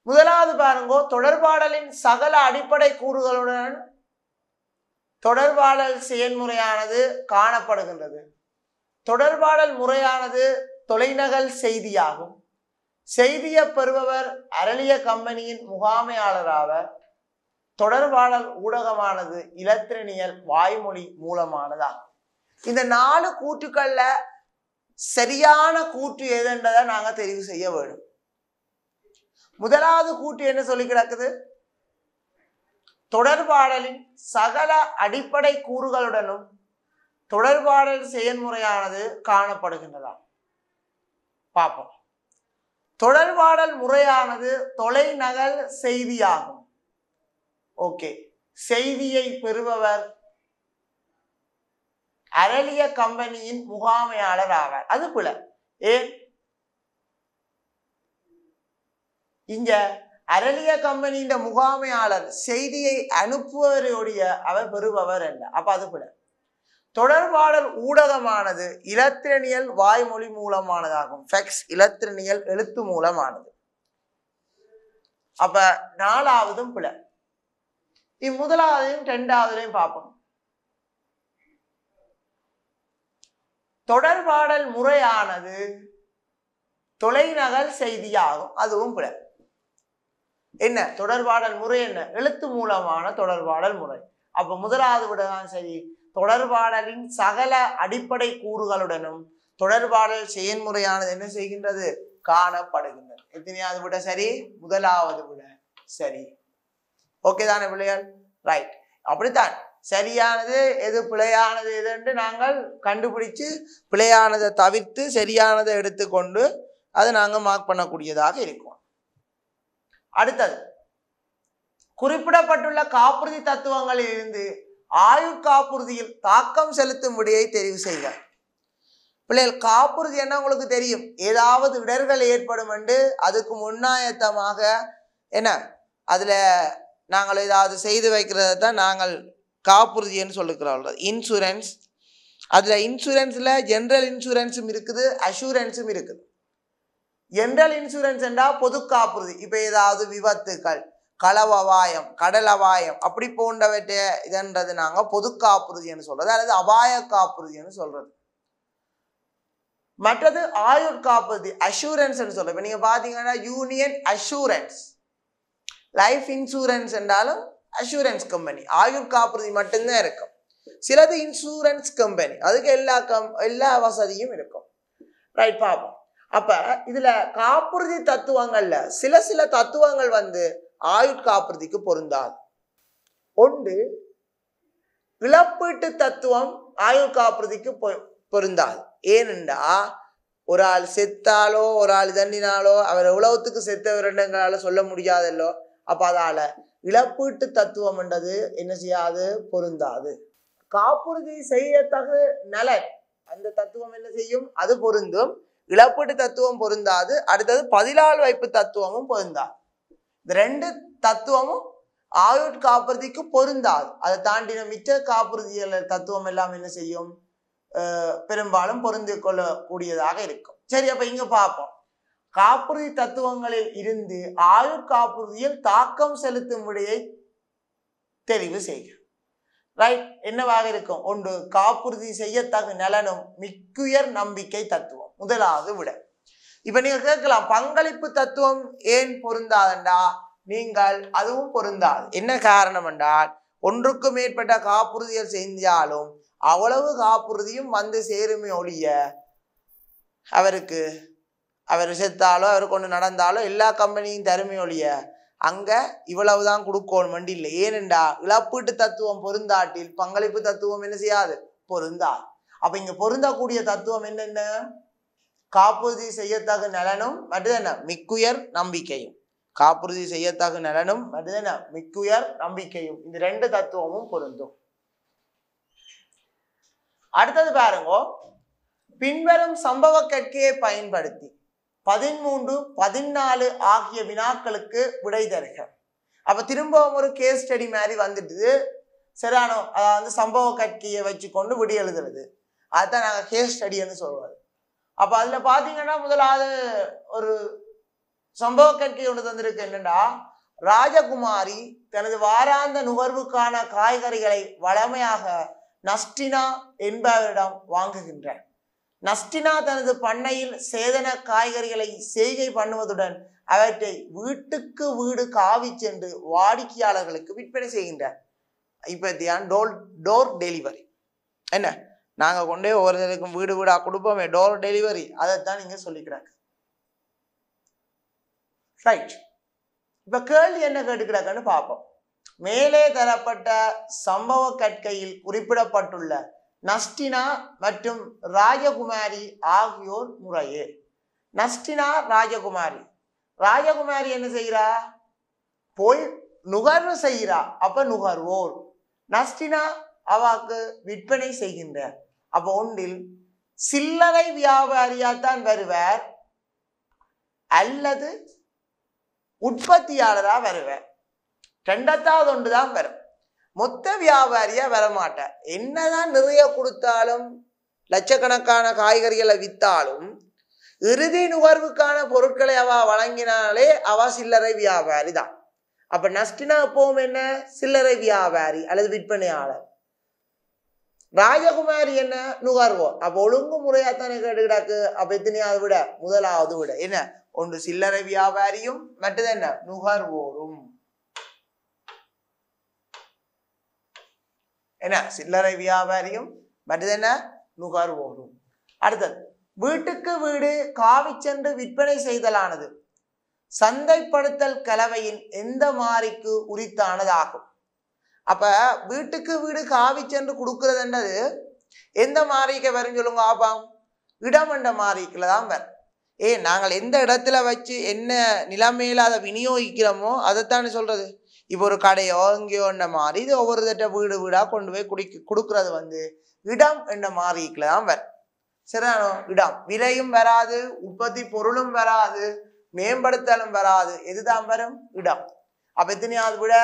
Speaker 2: முதலாவது பாருங்கோ, தொடர்பாடலின் சகல அடிப்படை கூறுகளுடன் தொடர்பாடல் செயல்முறையானது காணப்படுகின்றது. தொடர்பாடல் முறையானது தொலைநகல் செய்தியாகும். செய்தியை பெறுபவர் அரளிய கம்பெனியின் முகாமையாளராவர். தொடர்பாடல் ஊடகமானது இலத்திரனியல் வாய்மொழி மூலமானதாகும். இந்த 4 கூற்றுக்கள்ல சரியான கூற்று எதுன்றதை நாங்க தெரிவு செய்ய வேண்டும். முதலாவது கூற்று என்ன சொல்லி கிடக்குது? தொடர்பாடலின் சகல அடிப்படை கூறுகளுடனும் தொடர்பாடல் செயல்முறையானது காணப்படுகின்றதா? பார்ப்போம். தொடர்பாடல் முறையானது தொலைநகல் செய்தியாகும். ஓகே, செய்தியை பெறுபவர் அரளிய கம்பெனியின் முகாமையாளர் ஆவார். அது போல ஏன் இங்க அரளிய கம்பெனியின் முகாமையாளர் செய்தியை அனுப்புவருடைய அவர் பெறுபவர் அல்ல. அப்ப அது போல தொடர்பாடல் ஊடகமானது இலத்திரனியல் வாய்மொழி மூலமானதாகும். ஃபெக்ஸ் இலத்திரனியல் எழுத்து மூலமானது. அப்ப நாலாவதும் பிழை. இம்முதலாவதையும் இரண்டாவதையும் பார்ப்போம். தொடர்பாடல் முறையானது தொலைநகல் செய்தியாகும். அதுவும் பிழை. என்ன தொடர்பாடல் முறை? என்ன எழுத்து மூலமான தொடர்பாடல் முறை. அப்ப முதலாவது விடதான் சரி. தொடர்பாடலின் சகல அடிப்படை கூறுகளுடனும் தொடர்பாடல் செயல்முறையானது என்ன செய்கின்றது? காணப்படுகின்றது. எத்தனையாவது விட சரி? முதலாவது விட சரி. ஓகே தானே பிள்ளைகள்? ரைட். அப்படித்தான் சரியானது எது பிழையானது எது என்று நாங்கள் கண்டுபிடிச்சு பிழையானதை தவிர்த்து சரியானதை எடுத்துக்கொண்டு அதை நாங்கள் மார்க் பண்ணக்கூடியதாக இருக்கும். அடுத்தது, குறிப்பிடப்பட்டுள்ள காப்புறுதி தத்துவங்களில் இருந்து ஆயுட்காப்புறுதியில் தாக்கம் செலுத்தும் விடையை தெரிவு செய்க. பிள்ளைகள், காப்புறுதி என்ன உங்களுக்கு தெரியும்? ஏதாவது இடர்கள் ஏற்படும் என்று அதுக்கு முன்னாயத்தமாக என்ன அதுல நாங்கள் ஏதாவது செய்து வைக்கிறத தான் நாங்கள் காப்புறுதின்னு சொல்லுகிறோம். இன்சூரன்ஸ், அதுல இன்சூரன்ஸ்ல ஜெனரல் இன்சூரன்ஸும் இருக்குது, அஷூரன்ஸும் இருக்குது. ஜெனரல் இன்சூரன்ஸ் என்றால் பொது காப்புறுதி. இப்ப ஏதாவது விபத்துக்கள், களவு அபாயம், கடல் அபாயம் அப்படி போன்றவற்றை இதன்றது நாங்க பொது காப்புறுதின்னு சொல்றது, அல்லது அபாய காப்புறுதின்னு சொல்றது. மற்றது ஆயுட்காப்புறுதி, அஷூரன்ஸ் சொல்றது. இப்ப நீங்க பாத்தீங்கன்னா யூனியன் அஷூரன்ஸ், லைஃப் இன்சூரன்ஸ் என்றாலும் அஷூரன்ஸ் கம்பெனி, ஆயுட்காப்புறுதி மட்டும்தான் இருக்கும். சிலது இன்சூரன்ஸ் கம்பெனி, அதுக்கு எல்லா வசதியும் இருக்கும். ரைட், பார்ப்போம். அப்ப இதுல காப்புறுதி தத்துவங்கள்ல சில தத்துவங்கள் ஆயுட்காப்புறுதிக்கு பொருந்தாது. ஒன்று, இழப்பீட்டு தத்துவம் ஆயுட்காப்புறுதிக்கு பொருந்தாது. ஏனென்றா ஒரு ஆள் செத்தாலோ ஒரு ஆள் தண்டினாலோ அவர் எவ்வளவுத்துக்கு செத்தவர்களால சொல்ல முடியாதல்லோ. அப்ப அதால இழப்பீட்டு தத்துவம் என்றது என்ன செய்யாது? பொருந்தாது. காப்புறுதி செய்யத்தகு நலன் அந்த தத்துவம் என்ன செய்யும்? அது பொருந்தும். இழப்பீட்டு தத்துவம் பொருந்தாது. அடுத்தது பதிலாள் வைப்பு தத்துவமும் பொருந்தாது. இந்த ரெண்டு தத்துவமும் ஆயுட்காப்புறுதிக்கு பொருந்தாது. அதை தாண்டின மிச்ச காப்புறுதிகள் தத்துவம் எல்லாம் என்ன செய்யும்? பெரும்பாலும் பொருந்து கொள்ளக்கூடியதாக இருக்கும். சரி, அப்ப இங்க பார்ப்போம். காப்புறுதி தத்துவங்களில் இருந்து ஆயுட்காப்புறுதியில் தாக்கம் செலுத்தும் விடையை தெரிவு செய்க. ரைட், என்னவாக இருக்கும்? ஒன்று, காப்புறுதி செய்யத்தகு நலனும் மிக்குயர் நம்பிக்கை தத்துவம். முதலாவது விட. இப்ப நீங்க கேட்கலாம், பங்களிப்பு தத்துவம் ஏன் பொருந்தாதண்டா? நீங்கள் அதுவும் பொருந்தாது. என்ன காரணம் என்றால், ஒன்றுக்கு மேற்பட்ட காப்புறுதிகள் செஞ்சாலும் அவ்வளவு காப்புறுதியும் சேருமே ஒழிய அவர் செத்தாலோ அவர் கொண்டு நடந்தாலோ எல்லா கம்பெனியும் தருமே ஒழிய அங்க இவ்வளவுதான் கொடுக்கணும் இல்லை. ஏனென்றா இழப்பீட்டு தத்துவம் பொருந்தாட்டில் பங்களிப்பு தத்துவம் என்ன செய்யாது? பொருந்தாது. அப்ப இங்க பொருந்தக்கூடிய தத்துவம் என்னென்ன? காப்புறுதி செய்யத்தகு நலனும் மற்றது மிக்குயர் நம்பிக்கையும். காப்புறுதி செய்யத்தகு நலனும் மற்றது மிக்குயர் நம்பிக்கையும். இந்த ரெண்டு தத்துவமும் பொருந்தும். அடுத்தது பாருங்க, பின்வரும் சம்பவ கற்கையை பயன்படுத்தி 13, 14 ஆகிய வினாக்களுக்கு விடை தருக. அப்ப திரும்பவும் ஒரு கேஸ் ஸ்டடி மாதிரி வந்துட்டு சரியானோ? அதாவது சம்பவ கற்கையை வச்சுக்கொண்டு விடை எழுதுறது, அதுதான் நாங்க கேஸ் ஸ்டடின்னு சொல்றது. அப்ப அதுல பாத்தீங்கன்னா முதலாவது ஒரு சம்பவ கற்கை ஒன்று தந்திருக்கு. என்னன்னா, ராஜகுமாரி தனது வாராந்த நுகர்வுக்கான காய்கறிகளை வளமையாக நஸ்டினா என்பவரிடம் வாங்குகின்றார். நஸ்டினா தனது பண்ணையில் சேதன காய்கறிகளை செய்கை பண்ணுவதுடன் அவற்றை வீட்டுக்கு வீடு காவி சென்று வாடிக்கையாளர்களுக்கு விற்பனை செய்கின்றார். இப்பத்தியான் டோர் டெலிவரி. என்ன, நாங்க கொண்டே ஒவ்வொருத்தருக்கும் வீடு வீடா கொடுப்போமே, டோர் டெலிவரி, அதைத்தான் நீங்க சொல்லிக்கிறாங்க. ரைட், இப்ப கேள்வி என்ன கேட்டுக்கிறாங்கன்னு பார்ப்போம். மேலே தரப்பட்ட சம்பவ கற்கையில் குறிப்பிடப்பட்டுள்ள நஸ்டினா மற்றும் ராஜகுமாரி ஆகியோர் முறையே. நஸ்டினா ராஜகுமாரி, ராஜகுமாரி என்ன செய்கிறா? போய் நுகர்வு செய்கிறா, அப்ப நுகர்வோர். நஸ்டினா அவாக்கு விற்பனை செய்கின்ற. அப்ப ஒன்றில் சில்லறை வியாபாரியாத்தான் வருவார் அல்லது உற்பத்தியாளரா வருவார். ரெண்டத்தாவது ஒன்றுதான் வரும். மொத்த வியாபாரியா வரமாட்டார். என்னதான் நிறைய கொடுத்தாலும் லட்சக்கணக்கான காய்கறிகளை வித்தாலும் இறுதி நுகர்வுக்கான பொருட்களை அவ வழங்கினாலே அவ சில்லறை வியாபாரி தான். அப்ப நஸ்டினா எப்பவும் என்ன? சில்லறை வியாபாரி அல்லது விற்பனையாளர். ராஜகுமாரி என்ன? நுகர்வோர். அப்ப ஒழுங்கு முறையாத்தானே கேட்டுக்கிடாக்கு. அப்ப எத்தனையாவது விட? முதலாவது விட. என்ன? ஒன்று சில்லறை வியாபாரியும் மற்றது என்ன? நுகர்வோரும். என்ன? சில்லறை வியாபாரியும் மற்றது என்ன? நுகர்வோரும். அடுத்தது, வீட்டுக்கு வீடு காவி சென்று விற்பனை செய்தலானது சந்தைப்படுத்தல் கலவையின் எந்த மாறிக்கு உரித்தானதாகும்? அப்ப வீட்டுக்கு வீடு காவி சென்று கொடுக்கறதுன்றது எந்த மாறிக்கு வரும் சொல்லுங்க ஆபாம்? இடம் என்ற மாறிக்குல தான் வரும். நாங்கள் எந்த இடத்துல வச்சு என்ன நிலைமையில அதை விநியோகிக்கிறோமோ அதைத்தானே சொல்றது. இப்போ ஒரு கடையோ இங்கேயோ என்ற மாதிரி இது ஒவ்வொரு தட்ட வீடு வீடா கொண்டு போய் கொடுக்கறது இடம் என்ற மாறிக்குல தான் வரும். சரிதானோ? இடம். விலையும் வராது, உற்பத்தி பொருளும் வராது, மேம்படுத்தலும் வராது. எதுதான் வரும்? இடம். அப்ப எத்தனையாவது விட?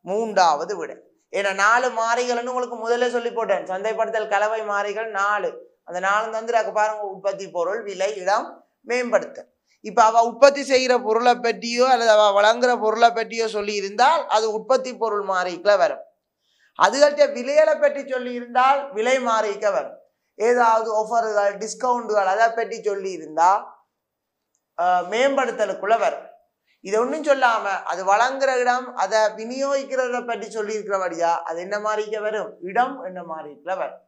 Speaker 2: மூன்றாவது விட. ஏன்னா 4 மாறிகள்னு உங்களுக்கு முதல்ல சொல்லி போட்டேன். சந்தைப்படுத்தல் கலவை மாறிகள் 4. அந்த 4 தந்துராக்க பாருங்க. உற்பத்தி பொருள், விலை, இடம், மேம்படுத்தல். இப்ப அவ உற்பத்தி செய்கிற பொருளை பற்றியோ அல்லது அவ வழங்குற பொருளை பற்றியோ சொல்லி இருந்தால் அது உற்பத்தி பொருள் மாறிக்குள்ள வரும். அதுகள்கிட்ட விலைகளை பற்றி சொல்லி இருந்தால் விலை மாறிக்க வரும். ஏதாவது ஆஃபர்கள், டிஸ்கவுண்டுகள் அதை பற்றி சொல்லி இருந்தா மேம்படுத்தலுக்குள்ள வரும். இது ஒன்றும் சொல்லாம அது வழங்குற இடம், அதை விநியோகிக்கிறத பற்றி சொல்லி இருக்கிறபடியா அது என்ன மாறிக்க வரும்? இடம் என்ன மாறிக்குள்ள வரும்.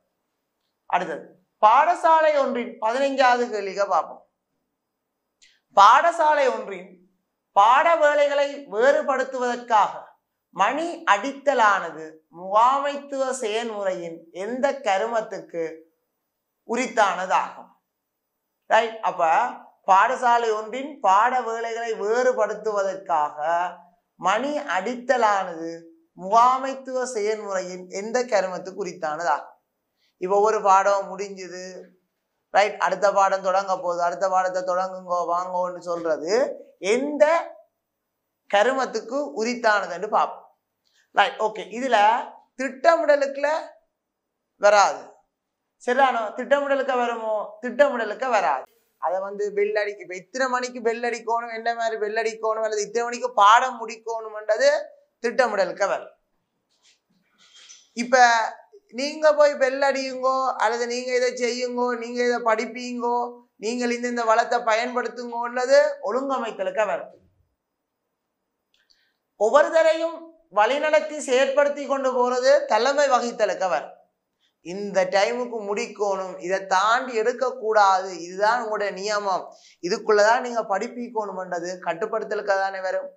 Speaker 2: அடுத்தது, பாடசாலை ஒன்றின் 15வது கேள்விக பார்ப்போம். பாடசாலை ஒன்றின் பாட வேலைகளை வேறுபடுத்துவதற்காக மணி அடித்தலானது முகாமைத்துவ செயல்முறையின் எந்த கருமத்துக்கு உரித்தானதாகும்? ரைட். அப்ப பாடசாலை ஒன்றின் பாட வேலைகளை வேறுபடுத்துவதற்காக மணி அடித்தலானது முகாமைத்துவ செயல்முறையின் எந்த கருமத்துக்கு உரித்தானதாகும்? இப்ப ஒரு பாடம் முடிஞ்சுது, ரைட், அடுத்த பாடம் தொடங்க போகுது, அடுத்த பாடத்தை தொடங்குங்கோ வாங்கோன்னு சொல்றது எந்த கருமத்துக்கு உரித்தானதுன்னு பார்ப்போம். Right, okay. இதுல திட்டமிடலுக்குல வராது. சரிதானோ? திட்டமிடலுக்கு வருமோ? திட்டமிடலுக்கு வராது. அதை பெல் அடிக்க, இப்ப இத்தனை மணிக்கு பெல் அடிக்கணும், என்ன மாதிரி பெல் அடிக்கணும் அல்லது இத்தனை மணிக்கு பாடம் முடிக்கணும்ன்றது திட்டமிடலுக்கு வரும். இப்ப நீங்க போய் பெல் அடியுங்கோ அல்லது நீங்க இதை செய்யுங்கோ, நீங்க இதை படிப்பீங்கோ, நீங்கள் இந்த வளத்தை பயன்படுத்துங்கோன்றது ஒழுங்கமைத்தலுக்கு வரும். ஒவ்வொருத்தரையும் வழிநடத்தி செயற்படுத்தி கொண்டு போறது தலைமை வகித்தலுக்கு வரும். இந்த டைமுக்கு முடிக்கணும், இதை தாண்டி எடுக்கக்கூடாது, இதுதான் உங்களுடைய நியமம், இதுக்குள்ளதான் நீங்க படிப்பிக்கணும்ன்றது கட்டுப்படுத்தலுக்கு தானே வரும்.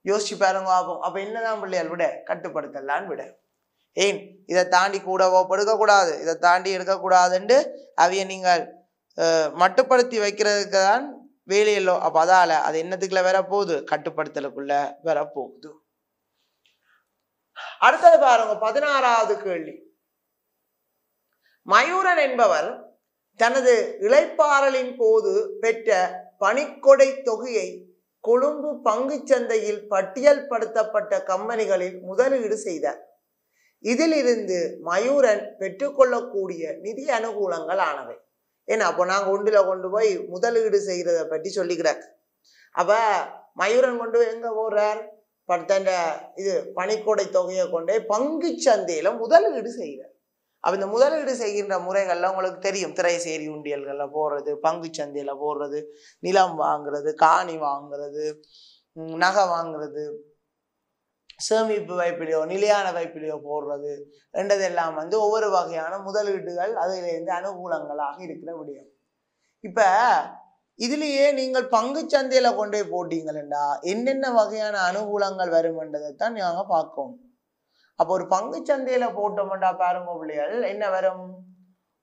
Speaker 2: யோசிச்சு பாருங்க ஆகும். அப்ப என்னதான் பிள்ளைகள் விட? கட்டுப்படுத்தலான்னு விட. ஏன் இதை தாண்டி கூடவோ படுக்கக்கூடாது, இதை தாண்டி எடுக்கக்கூடாதுன்னு அவைய நீங்கள் மட்டுப்படுத்தி வைக்கிறதுக்கு தான் வேலையில்லோ. அப்ப அதால அது என்னத்துக்குள்ள வரப்போகுது? கட்டுப்படுத்தலுக்குள்ள வரப்போகுது. அடுத்தது பாருங்க, 16வது கேள்வி. மயூரன் என்பவர் தனது இளைப்பாறலின் போது பெற்ற பணிக்கொடை தொகையை கொழும்பு பங்கு சந்தையில் பட்டியல் படுத்தப்பட்ட கம்பெனிகளில் முதலீடு செய்தார். இதிலிருந்து மயூரன் பெற்றுக்கொள்ளக்கூடிய நிதி அனுகூலங்கள் ஆனவை. ஏன்னா அப்போ நாங்க ஒன்றில கொண்டு போய் முதலீடு செய்யறத பற்றி சொல்லிக்கிறார். அப்ப மயூரன் கொண்டு போய் எங்க போறார்? தன் இது பணிக்கொடை தொகையை கொண்டு பங்கு சந்தையில முதலீடு செய்கிறார். அப்ப இந்த முதலீடு செய்கின்ற முறைகள்லாம் உங்களுக்கு தெரியும். திரைசேரி உண்டியல்கள்ல போடுறது, பங்கு சந்தையில போடுறது, நிலம் வாங்குறது, காணி வாங்குறது, நகை வாங்குறது, சேமிப்பு வைப்பிலையோ நிலையான வைப்பிலையோ போடுறது என்றதெல்லாம் ஒவ்வொரு வகையான முதலீடுகள் அதிலிருந்து அனுகூலங்களாக இருக்கிற விடயம். இப்ப இதுலயே நீங்கள் பங்கு சந்தையில கொண்டு போய் போட்டீங்களா என்னென்ன வகையான அனுகூலங்கள் வரும்ன்றதைத்தான் நாங்க பார்க்கணும். அப்போ ஒரு பங்கு சந்தையில போட்டோம்டா பாருங்க பிள்ளைகள் என்ன வரும்?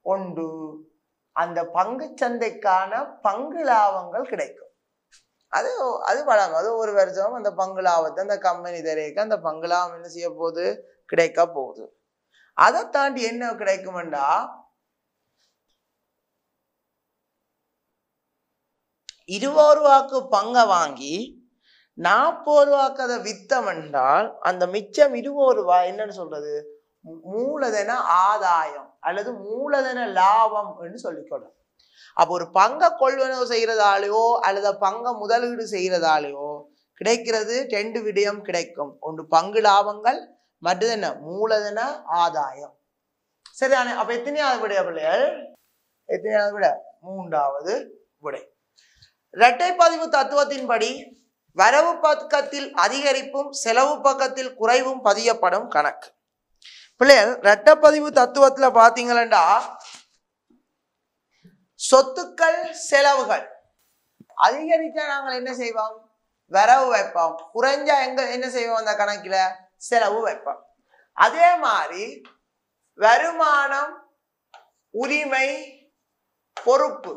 Speaker 2: ஒன்று, அந்த பங்கு சந்தைக்கான பங்கு லாபங்கள் கிடைக்கும். அது வளம். அது ஒரு வருஷம் அந்த பங்கு லாபத்தை அந்த கம்பெனி தரைக்கு அந்த பங்கு லாபம் என்ன செய்ய போகுது? கிடைக்க போகுது. அதை தாண்டி என்ன கிடைக்கும்டா 20 ரூபாய்க்கு பங்கை வாங்கி 40 ரூபாய்க்கு அதை வித்தம் என்றால் அந்த மிச்சம் 20 ரூபாய் என்னன்னு சொல்றது? மூலதன ஆதாயம் அல்லது மூலதன லாபம் என்று சொல்லிக்கொள்ளும். அப்போ ஒரு பங்கை கொள்வனவு செய்யறதாலேயோ அல்லது பங்கை முதலீடு செய்யறதாலேயோ கிடைக்கிறது 2 விடயம் கிடைக்கும். ஒன்று பங்கு லாபங்கள், மற்றது என்ன? மூலதன ஆதாயம். சரிதானே? அப்ப எத்தனையாவது விடைய பிள்ளைகள்? எத்தனையாவது விட? 3வது விடை. இரட்டை பதிவு தத்துவத்தின்படி வரவு பக்கத்தில் அதிகரிப்பும் செலவு பக்கத்தில் குறைவும் பதியப்படும் கணக்கு. பிள்ளைகள் இரட்டை பதிவு தத்துவத்துல பாத்தீங்களா சொத்துக்கள் செலவுகள் அதிகரிச்சா நாங்கள் என்ன செய்வோம்? வரவு வைப்போம். குறைஞ்சா என்ன செய்வோம்? அந்த கணக்கில செலவு வைப்போம். அதே மாதிரி வருமானம், உரிமை, பொறுப்பு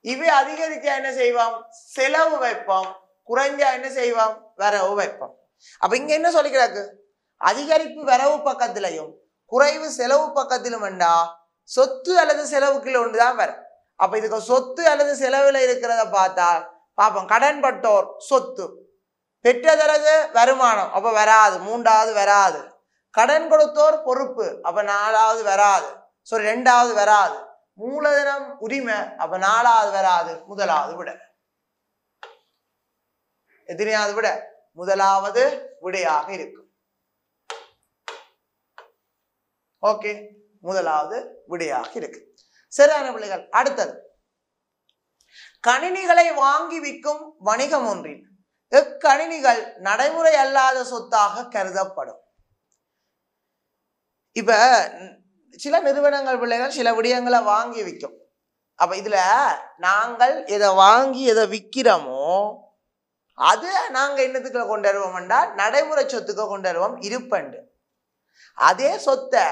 Speaker 2: இவை அதிகரிச்சா என்ன செய்வோம்? செலவு வைப்போம். குறைஞ்சா என்ன செய்வோம்? வரவு வைப்போம். அப்ப இங்க என்ன சொல்லிக்கிறாக்கு? அதிகரிப்பு வரவு பக்கத்திலையும் குறைவு செலவு பக்கத்திலும் வேண்டா சொத்து அல்லது செலவுக்குள்ள ஒன்றுதான் வரும். அப்ப இதுக்கு சொத்து அல்லது செலவுல இருக்கிறத பார்த்தா பார்ப்போம். கடன் பட்டோர் சொத்து, பெற்றதற்கு வருமானம், அப்ப வராது. 3வது வராது. கடன் கொடுத்தோர் பொறுப்பு, அப்ப 4வது வராது. 2வது வராது. மூலதனம் உரிமை, அப்ப 4வது வராது. 1வது விட. எத்தனையாவது விட? 1வது விடையாக இருக்கும். ஓகே, 1வது விடையாக இருக்கு. சரியான பிள்ளைகள். அடுத்தது கணினிகளை வாங்கி விற்கும் வணிகம் ஒன்றில் கணினிகள் நடைமுறை அல்லாத சொத்தாக கருதப்படும். இப்ப சில நிறுவனங்கள் பிள்ளைகள் சில விடயங்களை வாங்கி விற்கும். அப்ப இதுல நாங்கள் எதை வாங்கி எதை விற்கிறோமோ அது நாங்க என்னத்துக்குள்ள கொண்டு வருவோம்டா நடைமுறை சொத்துக்க கொண்டு வருவோம் இருப்பண்டு. அதே சொத்தை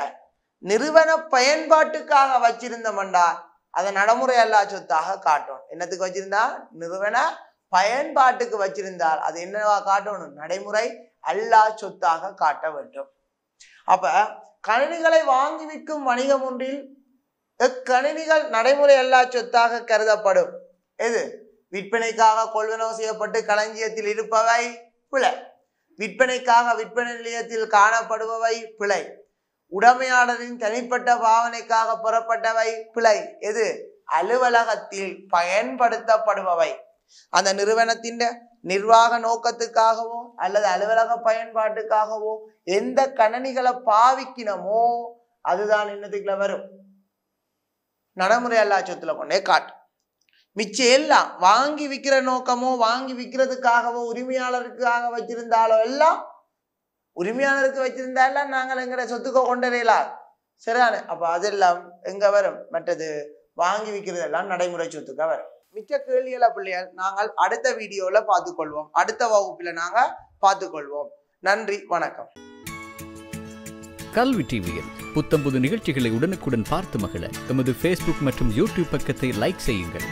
Speaker 2: நிறுவன பயன்பாட்டுக்காக வச்சிருந்தோம்டா அதை நடைமுறை அல்லா சொத்தாக காட்டும். என்னத்துக்கு வச்சிருந்தா? நிறுவன பயன்பாட்டுக்கு வச்சிருந்தால் அது என்னவா காட்டணும்? நடைமுறை அல்லா சொத்தாக காட்ட வேண்டும். அப்ப கணினிகளை வாங்கி விற்கும் வணிகம் ஒன்றில் கணினிகள் நடைமுறை அல்லா சொத்தாக கருதப்படும். எது? விற்பனைக்காக கொள்வனவு செய்யப்பட்டு களஞ்சியத்தில் இருப்பவை பிழை. விற்பனைக்காக விற்பனை நிலையத்தில் காணப்படுபவை பிழை. உடைமையாளரின் தனிப்பட்ட பாவனைக்காக பெறப்பட்டவை பிழை. எது? அலுவலகத்தில் பயன்படுத்தப்படுபவை. அந்த நிறுவனத்தின் நிர்வாக நோக்கத்துக்காகவோ அல்லது அலுவலக பயன்பாட்டுக்காகவோ எந்த கணினிகளை பாவிக்கணுமோ அதுதான் என்னத்துக்குள்ள வரும்? நடைமுறை அல்லா சொத்துல கொண்டே காட்டும். மிச்சம் எல்லாம் வாங்கி விற்கிற நோக்கமோ வாங்கி விற்கிறதுக்காகவோ உரிமையாளருக்காக வச்சிருந்தாலோ எல்லாம் உரிமையாளருக்கு வச்சிருந்தாலும் நாங்கள் எங்கட சொத்துக்க கொண்டறியலாம். சரிதானே? அப்ப அதெல்லாம் எங்க வரும்? மற்றது வாங்கி விற்கிறதெல்லாம் நடைமுறை சொத்துக்க வரும். மிச்ச கேள்விகளை பிள்ளைகள் நாங்கள் அடுத்த வீடியோல பார்த்துக்கொள்வோம். அடுத்த வகுப்புல நாங்க பார்த்துக்கொள்வோம். நன்றி, வணக்கம்.
Speaker 3: கல்வி டிவியில் புத்தம்புது நிகழ்ச்சிகளை உடனுக்குடன் பார்த்து மகிழ எமது Facebook மற்றும் YouTube பக்கத்தை லைக் செய்யுங்கள்.